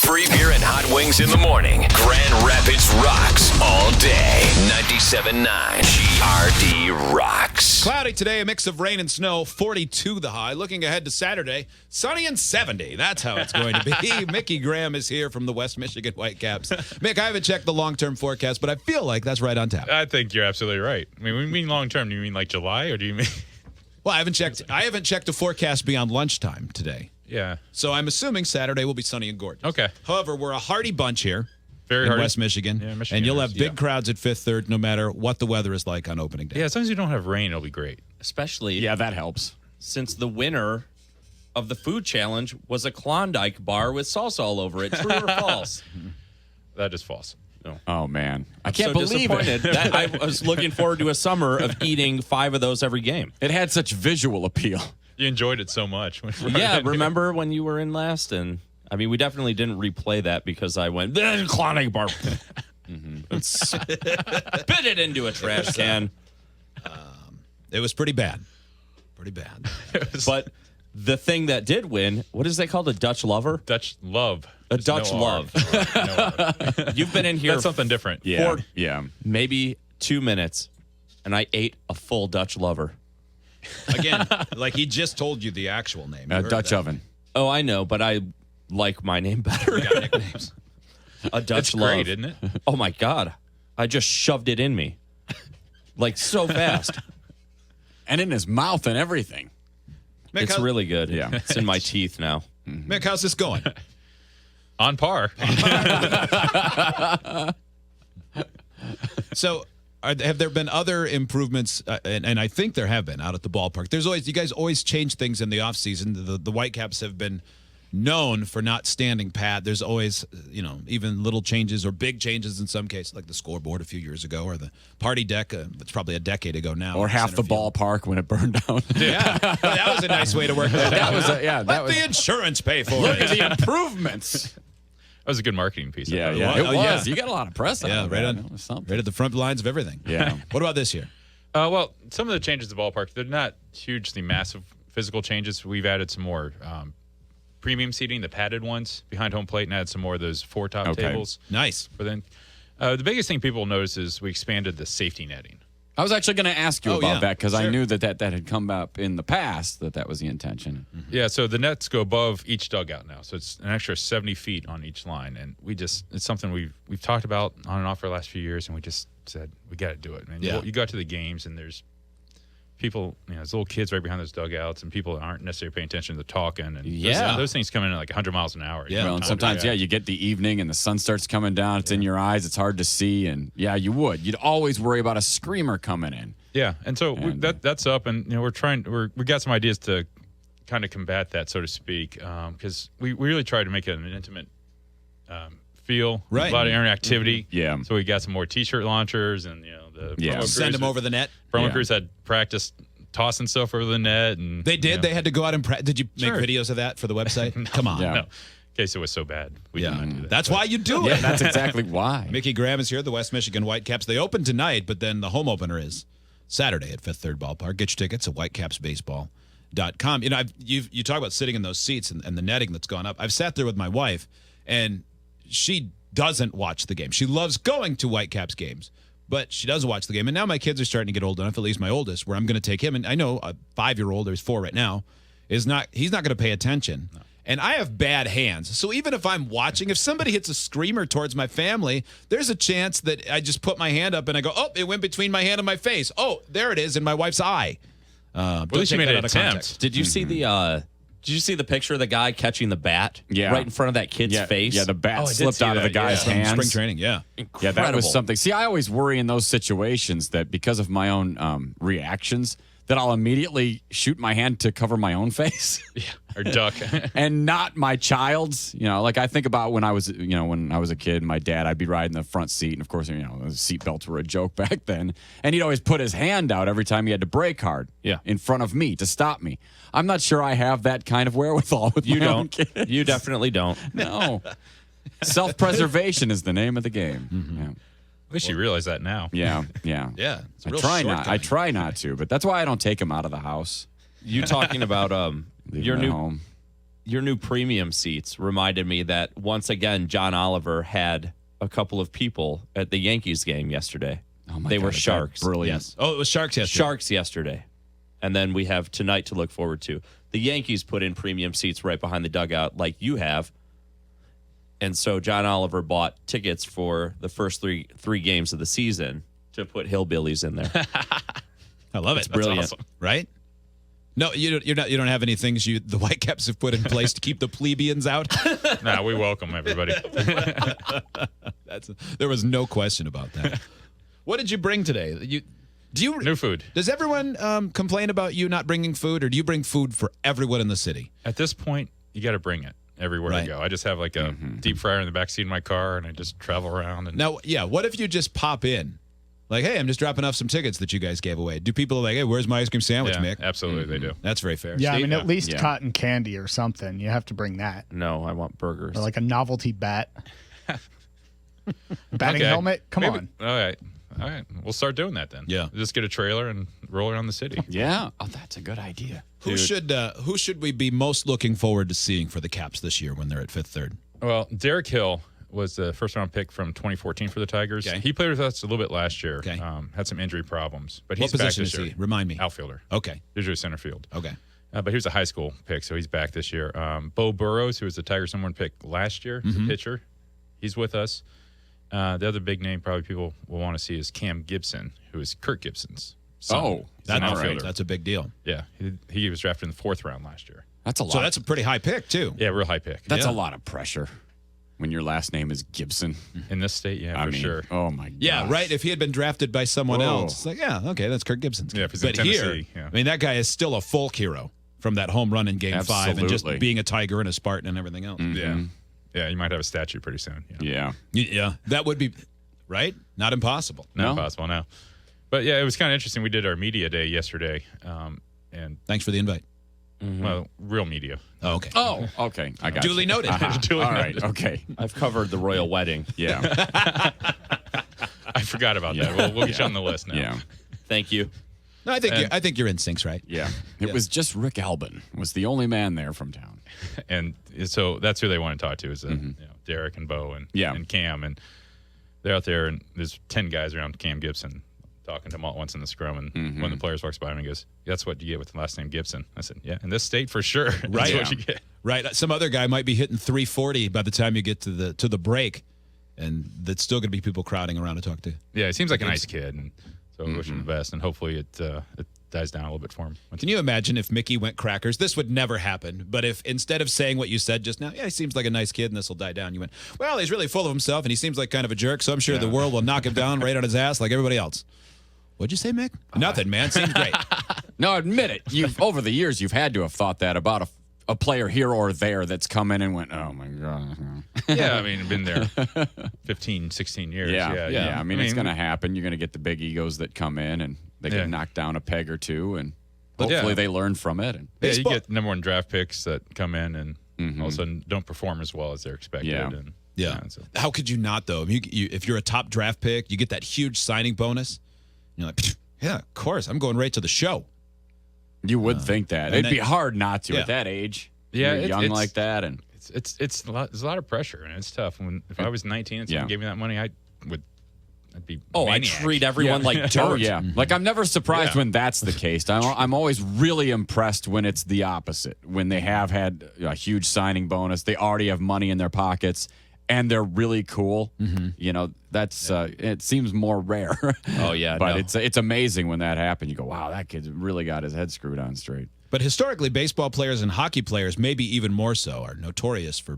Free beer and hot wings in the morning. Grand Rapids rocks all day. 97.9 GRD rocks. Cloudy today, a mix of rain and snow, 42 the high. Looking ahead to Saturday, sunny and 70. That's how it's going to be. Mickey Graham is here from the West Michigan Whitecaps. Mick, I haven't checked the long-term forecast, but I feel like that's right on tap. I think you're absolutely right. I mean, when you mean long-term, do you mean like July, or do you mean... Well, I haven't checked the forecast beyond lunchtime today. Yeah. So I'm assuming Saturday will be sunny and gorgeous. Okay. However, we're a hardy bunch here. Very in hardy. West Michigan. Yeah, Michigan and you'll have is, big crowds at Fifth Third no matter what the weather is like on opening day. Yeah, as long as you don't have rain, it'll be great. Especially that helps. since the winner of the food challenge was a Klondike bar with salsa all over it. True or false? That is false. No. Oh, man. I I'm can't so believe disappointed. it. I was looking forward to a summer of eating 5 of those every game. It had such visual appeal. You enjoyed it so much. Yeah, remember when you were in last? And I mean, we definitely didn't replay that because I went, Klondike bar. Spit it into a trash can. It was pretty bad. Pretty bad. But the thing that did win, what is that called? A Dutch lover? Dutch love. A There's Dutch no R. love. No R. You've been in here That's something different. Yeah. For Yeah. maybe 2 minutes, and I ate a full Dutch lover. Again, like he just told you the actual name. You heard Dutch that. oven. Oh, I know, but I like my name better. We got nicknames. A Dutch It's love. great, isn't it? Oh my God. I just shoved it in me. Like so fast. And in his mouth and everything. Mick, It's how- really good. Yeah. It's in my teeth now. Mick, how's this going? On par. So, have there been other improvements? And I think there have been out at the ballpark. You guys always change things in the offseason. The Whitecaps have been known for not standing pat. There's always, even little changes or big changes in some cases, like the scoreboard a few years ago or the party deck. It's probably a decade ago now. Or half the Center field. ballpark when it burned down. Yeah, that was a nice way to work that That out. was Let the insurance pay for Look it. at the improvements. That was a good marketing piece. Yeah, I thought. yeah. Oh, It was. yeah. You got a lot of press on Yeah, it. right man. on. It was something. Right at the front lines of everything. Yeah. What about this year? Well, some of the changes to the ballpark, they're not hugely massive physical changes. We've added some more premium seating, the padded ones behind home plate, and added some more of those four-top Okay. tables. Nice. But then the biggest thing people notice is we expanded the safety netting. I was actually going to ask you Oh, about yeah. that because Sure. I knew that had come up in the past, that was the intention. Yeah, so the nets go above each dugout now. So it's an extra 70 feet on each line. And it's something we've talked about on and off for the last few years, and we just said, we got to do it. And Yeah. you go to the games, and there's people, there's little kids right behind those dugouts, and people aren't necessarily paying attention to the talking. And Yeah. those things come in at like 100 miles an hour. Yeah. Well, and sometimes, you get the evening and the sun starts coming down. It's in your eyes. It's hard to see. And, you would. You'd always worry about a screamer coming in. Yeah, and so And, that's up, and we got some ideas to kind of combat that, so to speak, because we really tried to make it an intimate feel, Right. a lot of interactivity. Yeah. So we got some more T-shirt launchers, and the Yeah. promo Send them crews- over the net. Promo Yeah. crews had practiced tossing stuff over the net, and They did. They had to go out and Did you make Sure. videos of that for the website? Come on. Yeah. No, in case it was so bad, we did not do that. That's why you do Yeah, it. that's exactly why. Mickey Graham is here, the West Michigan Whitecaps. They open tonight, but then the home opener is Saturday at Fifth Third Ballpark. Get your tickets at whitecapsbaseball.com. You talk about sitting in those seats and the netting that's gone up. I've sat there with my wife, and she doesn't watch the game. She loves going to Whitecaps games, but she doesn't watch the game. And now my kids are starting to get old enough, at least my oldest, where I'm going to take him. And I know a 5-year-old, or he's 4 right now, he's not going to pay attention. No. And I have bad hands. So even if I'm watching, if somebody hits a screamer towards my family, there's a chance that I just put my hand up and I go, oh, it went between my hand and my face. Oh, there it is in my wife's eye. At least you made an attempt. Did you see the Did you see the picture of the guy catching the bat Yeah. right in front of that kid's face? Yeah, the bat Oh, I did slipped see out of the that, guy's yeah. hands. Spring training, yeah. Yeah, Incredible. that was something. See, I always worry in those situations that because of my own reactions, that I'll immediately shoot my hand to cover my own face Or duck. and not my child's. Like I think about when I was a kid, my dad, I'd be riding the front seat. And of course, the seat belts were a joke back then. And he'd always put his hand out every time he had to brake hard in front of me to stop me. I'm not sure I have that kind of wherewithal with You my own don't. kids. You definitely don't. No. Self-preservation is the name of the game. I wish you realize that now. Yeah. Yeah. It's a I real try not. I shortcoming. try not to, but that's why I don't take them out of the house. You talking about Leave your them at new home. Your new premium seats reminded me that once again, John Oliver had a couple of people at the Yankees game yesterday. Oh my they God, were is that Sharks. brilliant. Yes. Oh, it was Sharks yesterday. Sharks yesterday. And then we have tonight to look forward to. The Yankees put in premium seats right behind the dugout like you have. And so John Oliver bought tickets for the first three games of the season to put hillbillies in there. I love it. It's brilliant. That's awesome. Right? No, you don't have any things the Whitecaps have put in place to keep the plebeians out. Nah, we welcome everybody. There was no question about that. What did you bring today? New food. Does everyone complain about you not bringing food, or do you bring food for everyone in the city? At this point, you got to bring it everywhere I Right. go. I just have like a deep fryer in the backseat of my car, and I just travel around. And Now, yeah, what if you just pop in? Like, hey, I'm just dropping off some tickets that you guys gave away. Do people like, hey, where's my ice cream sandwich, yeah, Mick? absolutely, they do. That's very fair. Yeah, I Steve? mean, at least Yeah. cotton candy or something. You have to bring that. No, I want burgers. Or like a novelty bat. Batting Okay. helmet? Come Maybe- on. All right. We'll start doing that then. Yeah. Just get a trailer and roll around the city. Yeah. Oh, that's a good idea. Who should we be most looking forward to seeing for the Caps this year when they're at Fifth Third? Well, Derek Hill was the first round pick from 2014 for the Tigers. Okay. He played with us a little bit last year. Okay. Had some injury problems, but What he's back position this is year. he? Remind me. Outfielder. Okay. Usually center field. Okay. But he was a high school pick, so he's back this year. Bo Burrows, who was the Tigers #1 pick last year, is a pitcher. He's with us. The other big name probably people will want to see is Cam Gibson, who is Kirk Gibson's son. Oh, He's an That's outfielder. That's a big deal. Yeah, he was drafted in the 4th round last year. That's a lot. So that's a pretty high pick, too. Yeah, real high pick. That's Yeah. a lot of pressure when your last name is Gibson. In this state, yeah, I for mean, sure. oh my god. Yeah, right. If he had been drafted by someone Whoa. else, it's like, yeah, okay, that's Kirk Gibson's kid. Yeah, if he's in but here, Tennessee, yeah. I mean, that guy is still a folk hero from that home run in Game 5 and just Absolutely. being a Tiger and a Spartan and everything else. Yeah, you might have a statue pretty soon. Yeah. Yeah, that would be, right? Not impossible. Not No? possible now. But yeah, it was kind of interesting. We did our media day yesterday, and Thanks for the invite. well, real media. Oh, okay. Oh, okay. I got Duly you. noted. Duly All right. noted. Okay. I've covered the royal wedding. Yeah. I forgot about Yeah. that. We'll get you on the list now. Yeah. Thank you. No, I think your instincts right. Yeah. It was just Rick Albin was the only man there from town. And so that's who they want to talk to is Derek and Bo and Cam, and they're out there, and there's 10 guys around Cam Gibson talking to him all at once in the scrum, and one of the players walks by him and goes, "That's what you get with the last name Gibson." I said, "Yeah, in this state for sure, that's Right. what you get." Right. Some other guy might be hitting 340 by the time you get to the break, and that's still going to be people crowding around to talk to. Yeah, he seems like a nice kid, and so I wish him the best, and hopefully it dies down a little bit for him. Can you imagine if Mickey went crackers? This would never happen. But if instead of saying what you said just now, yeah, he seems like a nice kid and this will die down, you went, well, he's really full of himself and he seems like kind of a jerk, so I'm sure the world will knock him down right on his ass like everybody else. What'd you say, Mick? Nothing, man. Seems great. No, admit it. You've over the years you've had to have thought that about a player here or there that's come in and went, oh my god. Yeah, I mean, been there 15, 16 years. Yeah. I mean, it's going to happen. You're going to get the big egos that come in and they Yeah. get knocked down a peg or two, and But hopefully yeah. they learn from it. And Yeah, you Baseball- get #1 draft picks that come in and all of a sudden don't perform as well as they're expected. Yeah. And, Yeah. so- How could you not, though? I mean, if you're a top draft pick, you get that huge signing bonus. You're like, "Pfft, yeah, of course. I'm going right to the show. you would think that and it'd then- be hard not to Yeah. at that age. Yeah, You're young like that, and It's a lot. There's a lot of pressure, and it's tough. If I was 19 and someone Yeah. gave me that money, I'd be. Oh, I maniac. treat everyone like dirt. oh yeah, like I'm never surprised Yeah. when that's the case. I'm always really impressed when it's the opposite. When they have had a huge signing bonus, they already have money in their pockets, and they're really cool. You know, that's it seems more rare. Oh, yeah, but no. it's amazing when that happens. You go, wow, that kid's really got his head screwed on straight. But historically, baseball players and hockey players, maybe even more so, are notorious for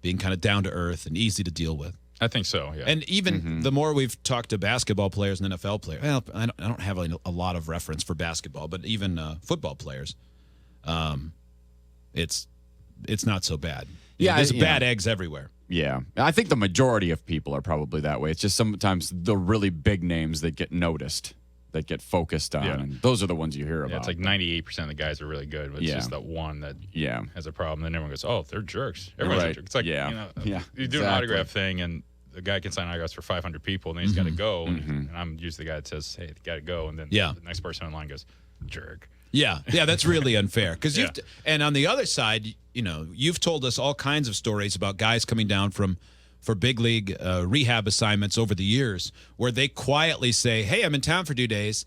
being kind of down to earth and easy to deal with. I think so. Yeah. And even the more we've talked to basketball players and NFL players, well, I don't have a lot of reference for basketball, but even football players, it's not so bad. Yeah, there's yeah. bad eggs everywhere. Yeah, I think the majority of people are probably that way. It's just sometimes the really big names that get noticed, that get focused on, Yeah. and those are the ones you hear about. Yeah, it's like 98% of the guys are really good, but it's Yeah. just that one that Yeah. has a problem. Then everyone goes, "Oh, they're jerks." Everyone's a Right. jerk. It's like Yeah. Yeah, you do an exactly. autograph thing, and the guy can sign autographs for 500 people, and then he's got to go. And I'm usually the guy that says, "Hey, you got to go," and then Yeah. the next person in line goes, "Jerk." Yeah, that's really unfair. Because and on the other side, you've told us all kinds of stories about guys coming down for big league rehab assignments over the years, where they quietly say, "Hey, I'm in town for 2 days.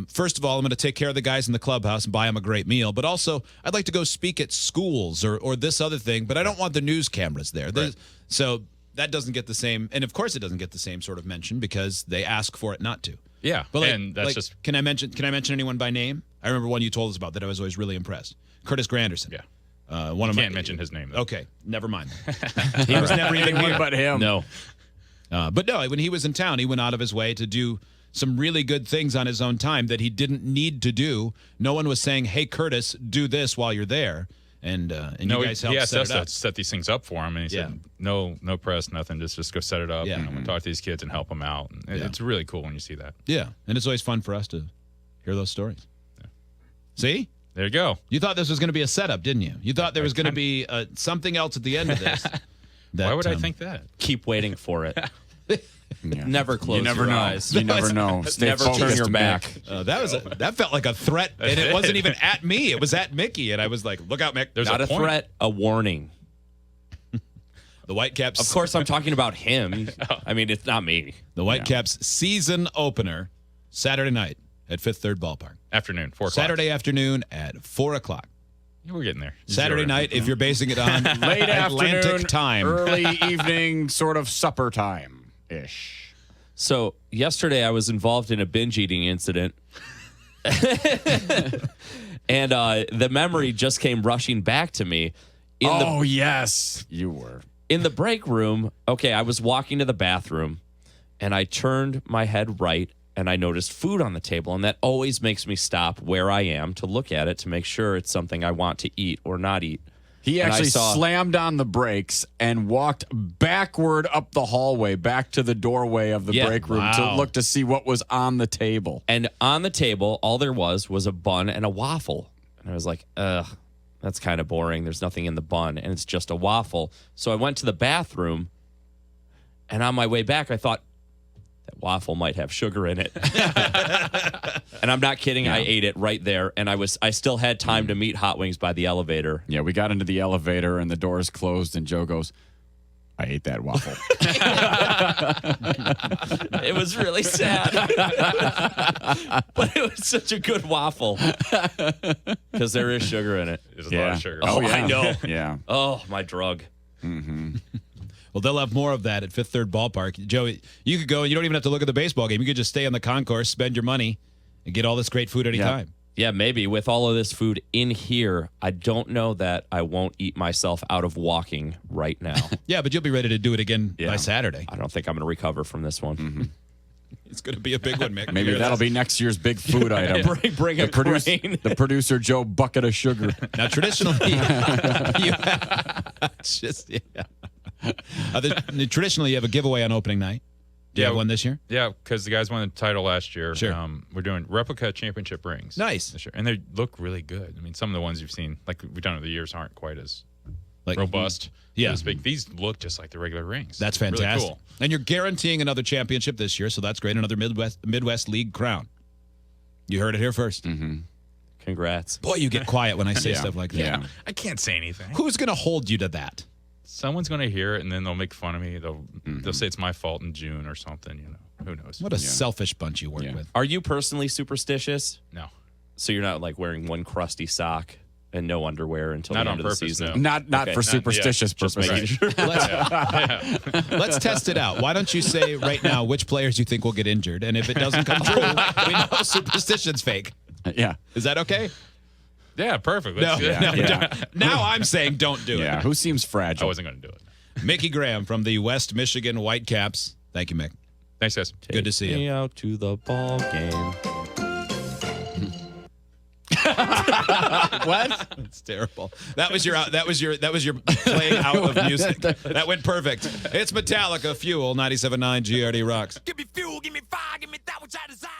First of all, I'm going to take care of the guys in the clubhouse and buy them a great meal. But also, I'd like to go speak at schools or this other thing. But I don't want the news cameras there." Right. So that doesn't get the same, and of course, it doesn't get the same sort of mention because they ask for it not to. Yeah, But and that's just Can I mention anyone by name? I remember one you told us about that I was always really impressed. Curtis Granderson. yeah. One of Can't mention his name, though. Okay, never mind. He was never even here. but him. No. But no, when he was in town, he went out of his way to do some really good things on his own time that he didn't need to do. No one was saying, "Hey, Curtis, do this while you're there." And No, you guys helped he asked set us it up. to set these things up for him, and he said, "No press, nothing. Just go set it up. Yeah. And I'm gonna talk to these kids and help them out." And It's really cool when you see that. Yeah, and it's always fun for us to hear those stories. See? There you go. You thought this was going to be a setup, didn't you? You thought there was going to be something else at the end of this. Why would I think that? Keep waiting for it. Yeah. Never close You never your know. eyes. You never know. Stay Never focused, turn your Mick. back. That felt like a threat, and it wasn't even at me. It was at Mickey, and I was like, "Look out, Mick!" There's Not a point. threat, a warning. The Whitecaps. Of course, I'm talking about him. I mean, it's not me. The Whitecaps season opener Saturday night at Fifth Third Ballpark. Afternoon, 4 o'clock. Saturday afternoon at 4 o'clock. We're getting there. Saturday Zero. night, if you're basing it on Late afternoon, Atlantic time. early evening, sort of supper time ish. So yesterday I was involved in a binge eating incident. And the memory just came rushing back to me. Yes, you were. In the break room, okay, I was walking to the bathroom and I turned my head right and I noticed food on the table. And that always makes me stop where I am to look at it to make sure it's something I want to eat or not eat. He And I actually saw- slammed on the brakes and walked backward up the hallway, back to the doorway of the Yeah. break room to look to see what was on the table. And on the table, all there was a bun and a waffle. And I was like, ugh, that's kind of boring. There's nothing in the bun, and it's just a waffle. So I went to the bathroom, and on my way back, I thought, that waffle might have sugar in it. And I'm not kidding. I ate it right there, and I still had time to meet Hot Wings by the elevator. Yeah, we got into the elevator and the doors closed, and Joe goes, I ate that waffle. It was really sad. But it was such a good waffle. Because there is sugar in it. There's a lot of sugar. Oh, I know. Yeah. Oh, my drug. Well, they'll have more of that at Fifth Third Ballpark. Joey, you could go and you don't even have to look at the baseball game. You could just stay on the concourse, spend your money, and get all this great food anytime. Yeah, maybe with all of this food in here, I don't know that I won't eat myself out of walking right now. Yeah, but you'll be ready to do it again by Saturday. I don't think I'm going to recover from this one. Mm-hmm. It's going to be a big one, Mick. Maybe that'll be next year's big food item. Bring a crane. The producer Joe bucket of sugar. Now, traditionally, traditionally you have a giveaway on opening night. Do you have one this year? Yeah, because the guys won the title last year. Sure. We're doing replica championship rings. Nice. This year. And they look really good. I mean, some of the ones you've seen, like we've done over the years, aren't quite as robust. Yeah. So to speak. These look just like the regular rings. That's Really fantastic. cool. And you're guaranteeing another championship this year, so that's great. Another Midwest League crown. You heard it here first. Congrats. Boy, you get quiet when I say stuff like that. Yeah. I can't say anything. Who's going to hold you to that? Someone's going to hear it, and then they'll make fun of me. They'll say it's my fault in June or something. You know, who knows? What a selfish bunch you work with. Are you personally superstitious? No. So you're not like wearing one crusty sock and no underwear until Not the on end of the purpose, season? no. Not for superstitious Just purposes. making sure. Let's test it out. Why don't you say right now which players you think will get injured? And if it doesn't come true, we know superstition's fake. Yeah. Is that okay? Yeah, perfect. No, Let's do it. no, Yeah. Now I'm saying don't do Yeah. it. Who seems I fragile? wasn't going to do it. Mickey Graham from the West Michigan Whitecaps. Thank you, Mick. Thanks, guys. Good to see you. Me out to the ball game. What? It's terrible. That was your playing out of music. That went perfect. It's Metallica Fuel 97.9 GRD Rocks. Give me fuel, give me fire, give me that which I desire.